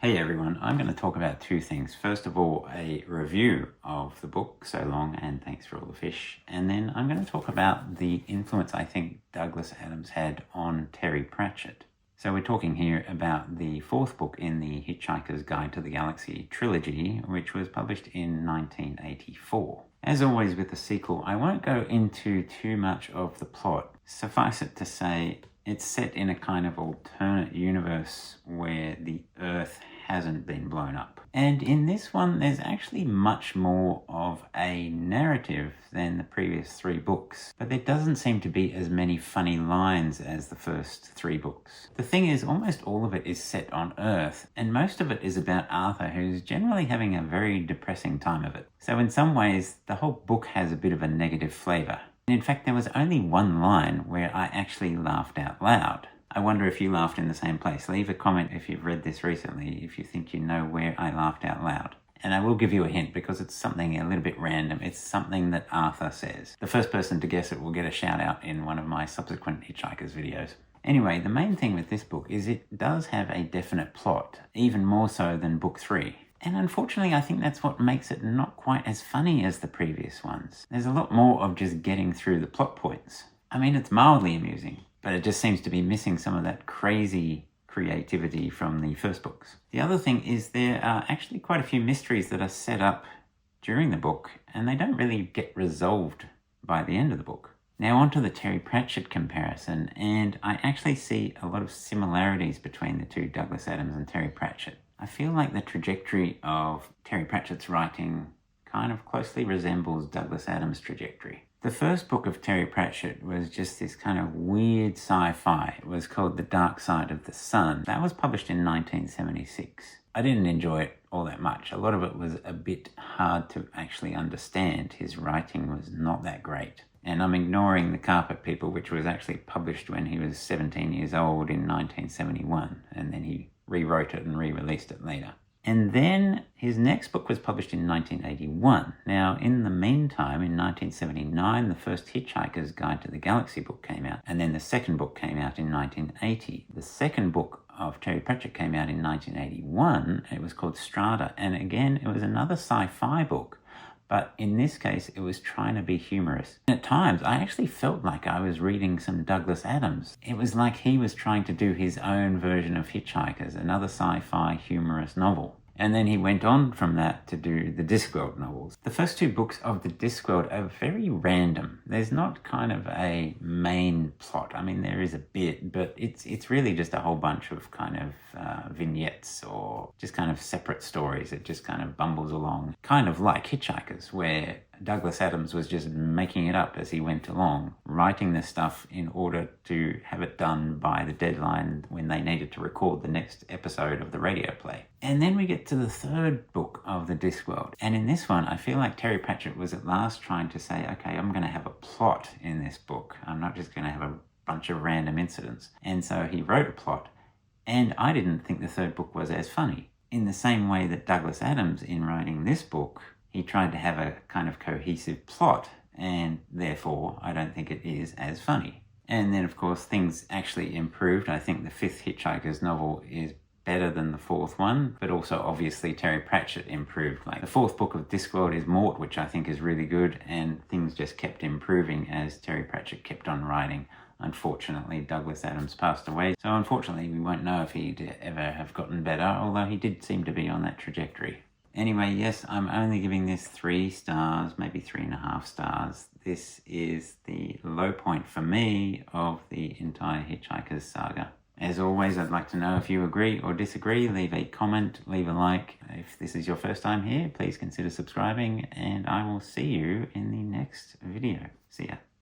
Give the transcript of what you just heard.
Hey everyone, I'm going to talk about two things. First of all, a review of the book, So Long and Thanks for All the Fish. And then I'm going to talk about the influence I think Douglas Adams had on Terry Pratchett. So we're talking here about the fourth book in the Hitchhiker's Guide to the Galaxy trilogy, which was published in 1984. As always with the sequel, I won't go into too much of the plot. Suffice it to say, it's set in a kind of alternate universe where the Earth hasn't been blown up. And in this one, there's actually much more of a narrative than the previous three books. But there doesn't seem to be as many funny lines as the first three books. The thing is, almost all of it is set on Earth, and most of it is about Arthur, who's generally having a very depressing time of it. So in some ways, the whole book has a bit of a negative flavour. In fact, there was only one line where I actually laughed out loud. I wonder if you laughed in the same place. Leave a comment if you've read this recently, if you think you know where I laughed out loud. And I will give you a hint because it's something a little bit random. It's something that Arthur says. The first person to guess it will get a shout out in one of my subsequent Hitchhikers videos. Anyway, the main thing with this book is it does have a definite plot, even more so than book 3. And unfortunately, I think that's what makes it not quite as funny as the previous ones. There's a lot more of just getting through the plot points. I mean, it's mildly amusing, but it just seems to be missing some of that crazy creativity from the first books. The other thing is there are actually quite a few mysteries that are set up during the book, and they don't really get resolved by the end of the book. Now on to the Terry Pratchett comparison, and I actually see a lot of similarities between the two Douglas Adams and Terry Pratchett. I feel like the trajectory of Terry Pratchett's writing kind of closely resembles Douglas Adams' trajectory. The first book of Terry Pratchett was just this kind of weird sci-fi. It was called The Dark Side of the Sun. That was published in 1976. I didn't enjoy it all that much. A lot of it was a bit hard to actually understand. His writing was not that great. And I'm ignoring The Carpet People, which was actually published when he was 17 years old in 1971, and then he rewrote it and re-released it later. And then his next book was published in 1981. Now, in the meantime, in 1979, the first Hitchhiker's Guide to the Galaxy book came out, and then the second book came out in 1980. The second book of Terry Pratchett came out in 1981. It was called Strata, and again, it was another sci-fi book. But in this case, it was trying to be humorous. And at times, I actually felt like I was reading some Douglas Adams. It was like he was trying to do his own version of Hitchhikers, another sci-fi humorous novel. And then he went on from that to do the Discworld novels. The first two books of the Discworld are very random. There's not kind of a main plot. I mean, there is a bit, but it's really just a whole bunch of kind of vignettes or just kind of separate stories. It just kind of bumbles along, kind of like Hitchhikers, where Douglas Adams was just making it up as he went along, writing this stuff in order to have it done by the deadline when they needed to record the next episode of the radio play. And then we get to the third book of the Discworld. And in this one, I feel like Terry Pratchett was at last trying to say, okay, I'm going to have a plot in this book. I'm not just going to have a bunch of random incidents. And so he wrote a plot. And I didn't think the third book was as funny. In the same way that Douglas Adams, in writing this book, he tried to have a kind of cohesive plot, and therefore I don't think it is as funny. And then, of course, things actually improved. I think the fifth Hitchhiker's novel is better than the fourth one, but also obviously Terry Pratchett improved. Like the fourth book of Discworld is Mort, which I think is really good, and things just kept improving as Terry Pratchett kept on writing. Unfortunately, Douglas Adams passed away, so unfortunately we won't know if he'd ever have gotten better, although he did seem to be on that trajectory. Anyway, yes, I'm only giving this 3 stars, maybe 3.5 stars. This is the low point for me of the entire Hitchhiker's saga. As always, I'd like to know if you agree or disagree. Leave a comment, leave a like. If this is your first time here, please consider subscribing, and I will see you in the next video. See ya.